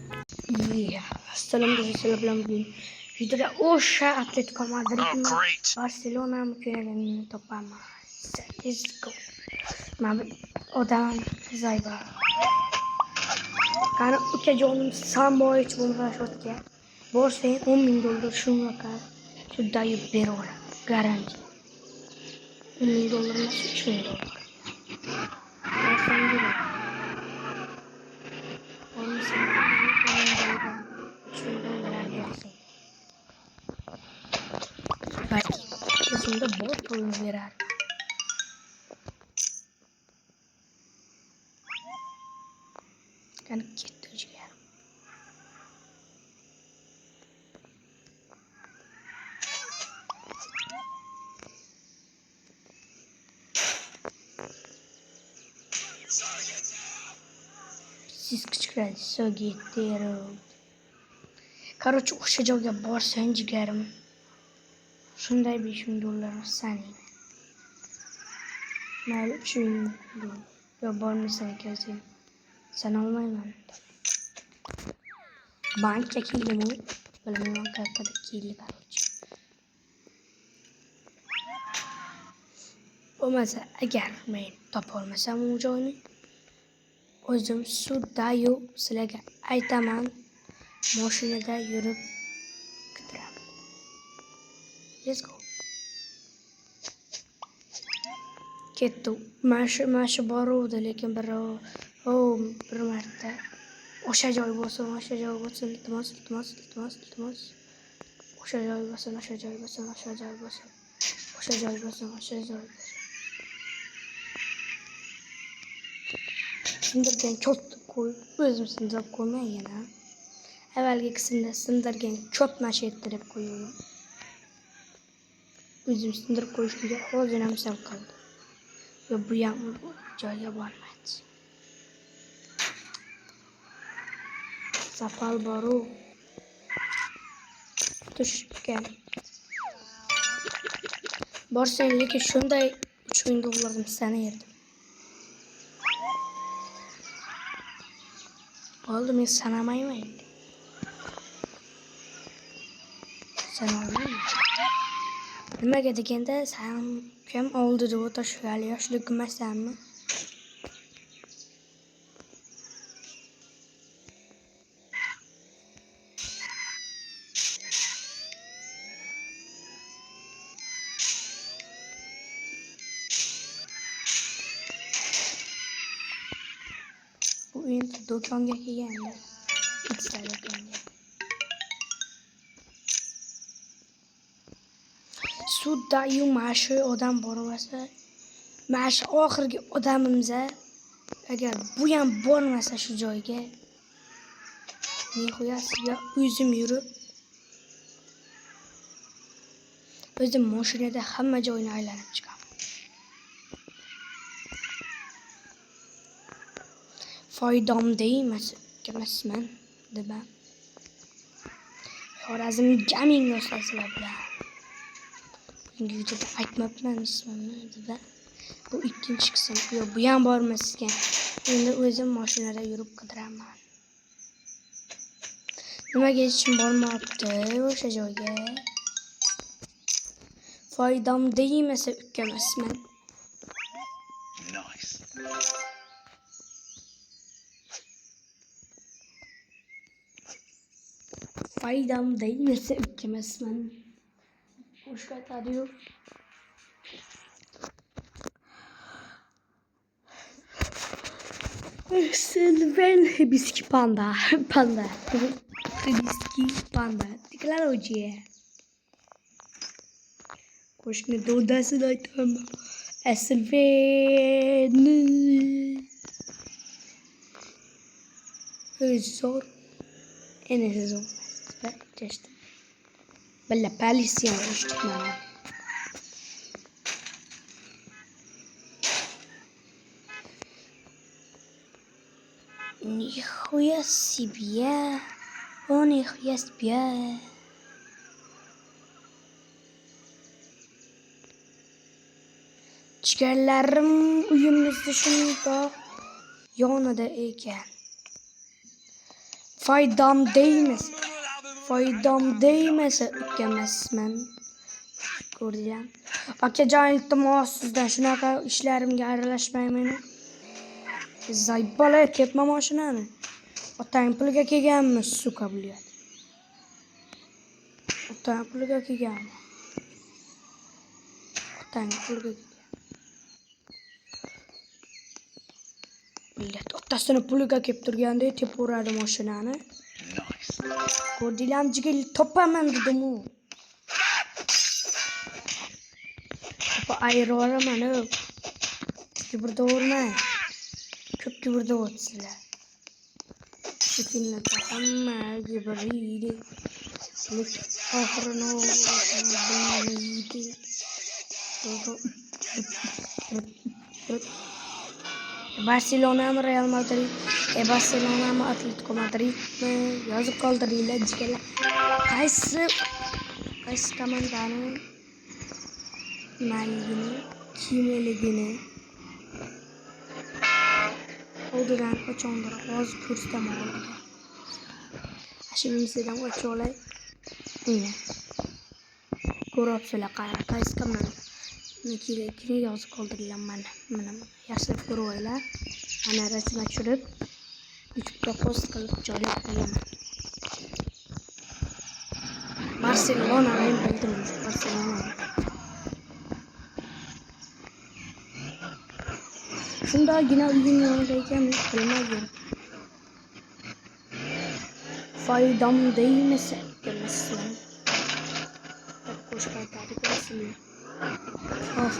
Assalomu alaykum bilan bugun videoda o'sha Atletico Madridni Barselona mukofotini topamiz. Let's go. Mana odam Zayba. Qani ukajonim Samboyich bo'lmashotga. Borsang $10,000 shunga shu dayib beraveradi. Garanti. $10,000 emas, $3,000. Borsang beradi. Belki kesimde bol pulunu verer. Yani gitti ciğer. Siz küçükler gitti yarım. Короче, o'sha joyga borsang jigarim. Shunday $5,000 saniy. Mayli $3,000. Yo bormaysan ekan sen olmayman. Bankka keldimi? Bilmayman qayerda keldi короче. Bo'lmasa agar men topa olmasam u joyni o'zim suddayu sizlarga aytaman. Mashinada yurib kiraman. Let's go. Ketdi. Mashi boruvdi, lekin bir marta o'sha joy bo'lsin, iltimos. O'sha joy bo'lsin. Sindirgan cho'tni qo'yib, o'zim sindirib qo'ymayman. Avvalgisida sindirgan cho'tmash ettirib qo'ydim. O'zim sindirib qo'yishimga hozir ham sal qoldi. Yo bu ham joyga bormaydi. Sapal boru. Tushgan. Borsang lekin shunday $3,000 sanaydi. Oldu men sanamayman. Sanolmayman. Nimaga deganda sen kim oldi deb o'tirishgali yoshlik emassanmi? Bu endi do'konga kelganda. Ikkita do'konga. Suddayu mashi odam bormasa, mashi oxirgi odamimiz agar bu ham bormasa shu joyga, nihoyasiga o'zim yurib, o'zim mashinada hamma joyni aylanib chiqaman. Foydam deymasman, deba. Xorazm jaming yoshlar bilan. İngilizce'de aytmabman ismini dedi. Bu ikkinchi qism. Yo, bu ham bormasgan. Endi o'zim mashinada yurib qidiraman. Nimaga hech bormabdi o'sha joyga? Foydam deymasa ukkamasman. Nice. Foydam deymasa ukkamasman. Hoş geldin diyor. Sylvain Hibisky Panda. Hibisky Panda. Technology. Koşne dodası da tamam. Sylvain. Zor. En zor. Just. Bella polizia uçtuklar. Нихуя себе. О, нихуя себе. Jigarlarim uyimizda shundoq yonida ekan. Foydam değmese ukkamasman. Ko'rdinglar. Akajon, iltimos sizdan shunaqa ishlarimga aralashmayman. Zaybala ketma mashinani. Otang puliga kelganmi, suka bo'lyapti. Otang puliga kelganmi? Otang puliga kelgan. Millat otasini puliga kelib turganda tepaveradi mashinani. Ko'rdinglarmi, jigil topaman dedim-ku. Topa ayiraman. Kibrda o'rmang. Ko'p kibrda o'tsizlar. Sekinlik hamma kibriydi. Lekin oxirini o'rmaydi. Barselonami, Real Madrid, Barselonami, Atletico Madridmi? Yozib qoldiringlar jigarlar. Qaysi komandani nimaligini, kimligini oldidan qachondir hozir ko'rsataman oldidan. Ashimimizdan o'tib olay. Mana. Ko'ryapsizlar qaysi komanda. Kini yozib qoldiringlar mana. Yaxshilab ko'ringlar. Mana rasmga tushirib YouTube'ga post qilib joylab qo'yaman. Barselona men bildim, Barselona. Shundagina uyning yonida ekanman, bilmadim. Foydam değmese demasman. Qo'shiq aytadi bilasizmi?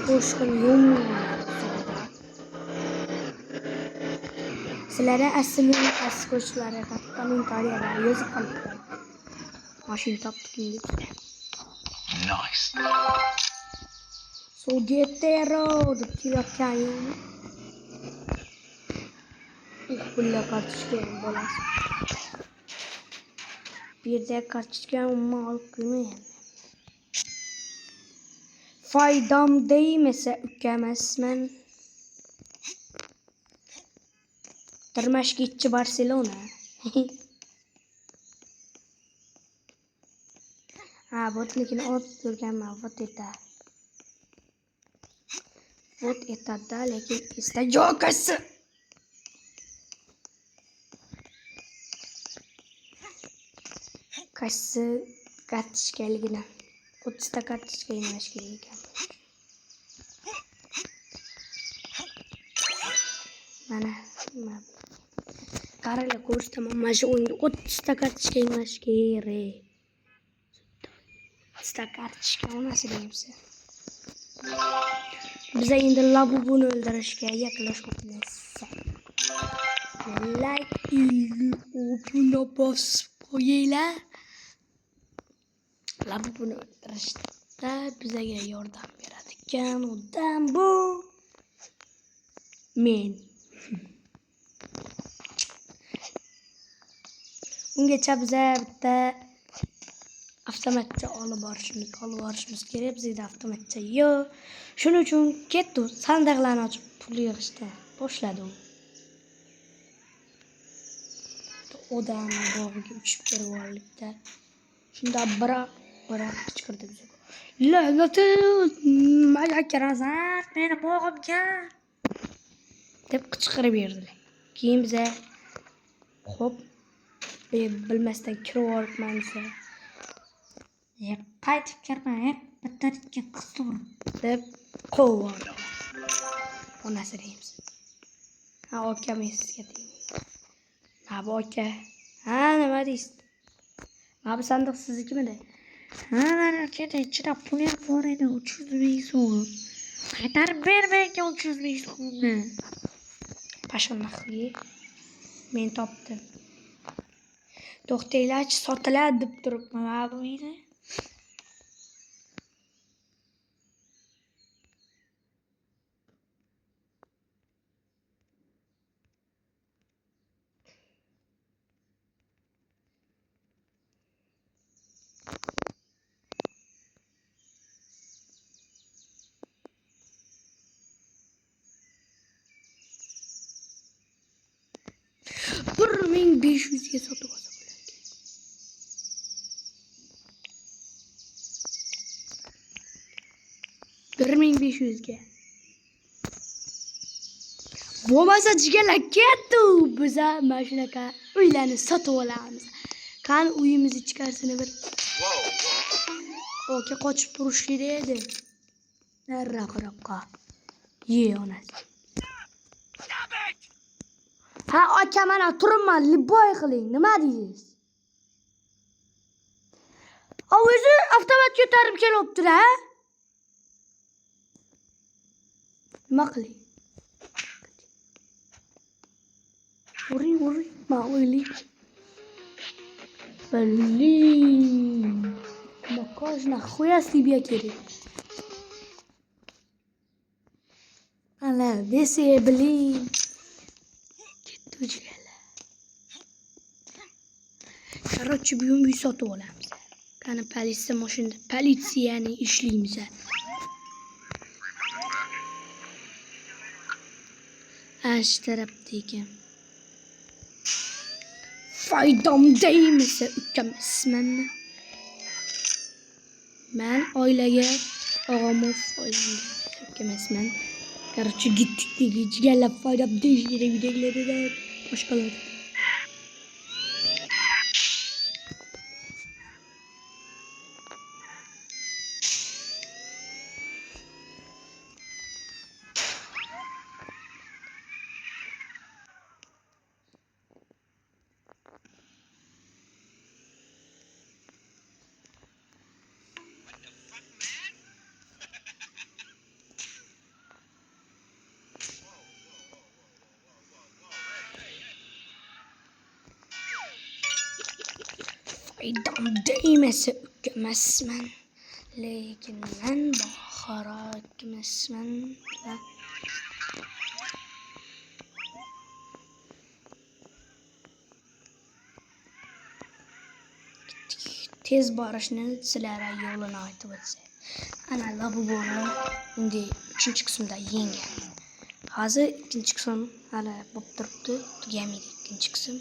Qo'shiqni yo'q. Sizlarga aslining qo'shiqlari kommentariyalar yozib qolinglar. Mashina topdik. Nice. Sogetero deb kelayotgan. Pulla kartochka bo'lasi. Bir yerda kartochka umuman olib qo'ymayman. Foydam değmese ukkamasman. Termashgitchi Barselona. Botnikini otib turganman, vot etadi, lekin esda jo'kasi. Qaysi kartochkaligini 30 ta kartochka emlash kerak ekan. Mana qaranglar, ko'rsataman. Mana shu o'yinda 30 ta kartochka emlash kerak. 30 ta kartochka onasi deyapsiz. Biz endi Labubuni o'ldirishga yaqinlashmoqmiz. Like obuna bosib qo'yinglar. Labubuni o'ldirishda bizga yordam beradigan odam bu men. Ungacha biza bitta avtomatcha olib borishimiz kerak. Bizda avtomatcha yo'q. Shuning uchun ketdi, sandiqlarni ochib pul yig'ishda boshladi u. Odam bog'iga uchib kirib shunda bir qichqirdi bizga. La'natim, nimaga kirasan meni bog'imga? deb qichqirib berdilar. Keyin biza xo'p bilmasdan kirib olibman desa. Qaytib kirmay, bittalikka qisdim deb qovurdi. Onasi deymiz. Aka men sizga deyman. Bu aka. Nima deysiz? Bu sandiq siznikimidi? Mana akada ichida pul bor edi, 300 ming so'm. Qaytarib bermayga 300 ming so'mni. Pashonaqli. Men topdim. To'xtanglar, sotiladi deb turibman bu uyni. $1500 ga sotib olsam. 1500 ga. Bo'lmasa jigarlar ketdi. Biz mana shunaqa uylarni sotib olamiz. Qani uyimizni ichkarisini bir. Oka qochib turishli edi. Nariroqqa. Ye onasi. Ha, aka mana turibman, liboy qiling. Nima deysiz? O'zi avtomat ko'tarib kelibdi, ha? Nima qiling? Uring, ma'lumlik. Блин. Макаж нахуя себе керек. Ana, dese блин. Ketdi jigarlar. Короче, buyum uy sotib olamiz. Qani politsiya mashinada, politsiyani ishlaymiz. Ash tarafda ekan. Foydam değmese ukamasman. Ben ailəyə ağamı faydam ukamasman. Короче, gittik diye jigarlar foydam değişikleri videoları da başkaları. Faydam değmese ukamasman. Lekin men bahara ukamasman. Tez borishni sizlarga yo'lini aytib o'tsa. Ana labuboni endi 3-qismda yengamiz. Hozir 2-qism hali bo'lib turibdi, tugamaydi 2-qism.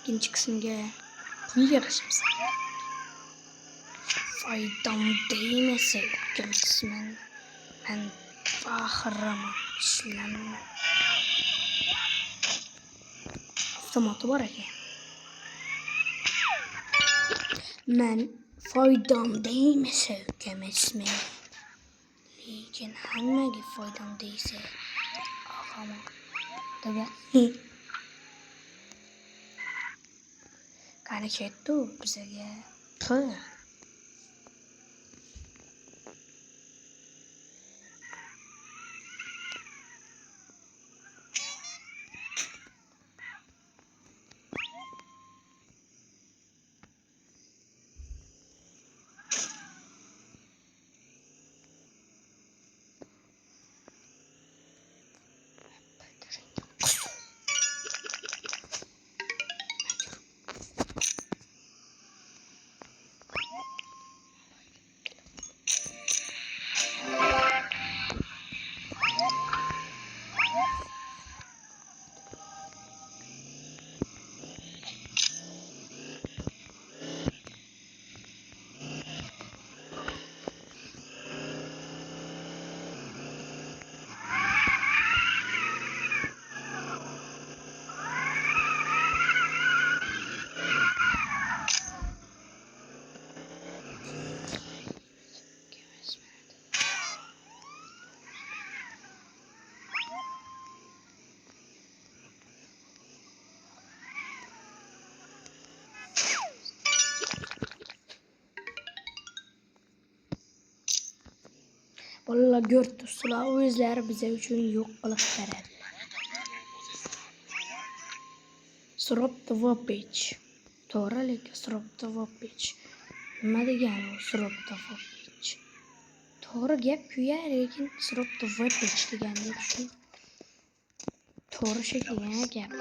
2-qismga pul yig'ishimiz. Foydam değmese ukamasman. Men baharaman ishlamayman. Avtomati bor ekan. Men foydam değmese ukamasman. Lekin hammaga foydam deysa og'ama. Tabiat. Qani ketdi bizga pul. Bolalar ko'rib tursalar, o'zlari bize uchun yo'q qilib beradi. Срок печ. To'g'ri, lekin срок pech. Nima degani u срок pech? To'g'ri gap-ku, lekin срок pech degani shu. To'g'ri shekilli gap.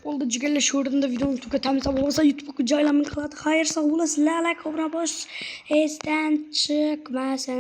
Oldu jigarlar, shu o'rinda videoni tugatamiz. Bo'lmasa YouTube'ga joylanma qiladi. Xayr, sog' bo'lasizlar. Like, obuna bos. Esdan chiqmasin.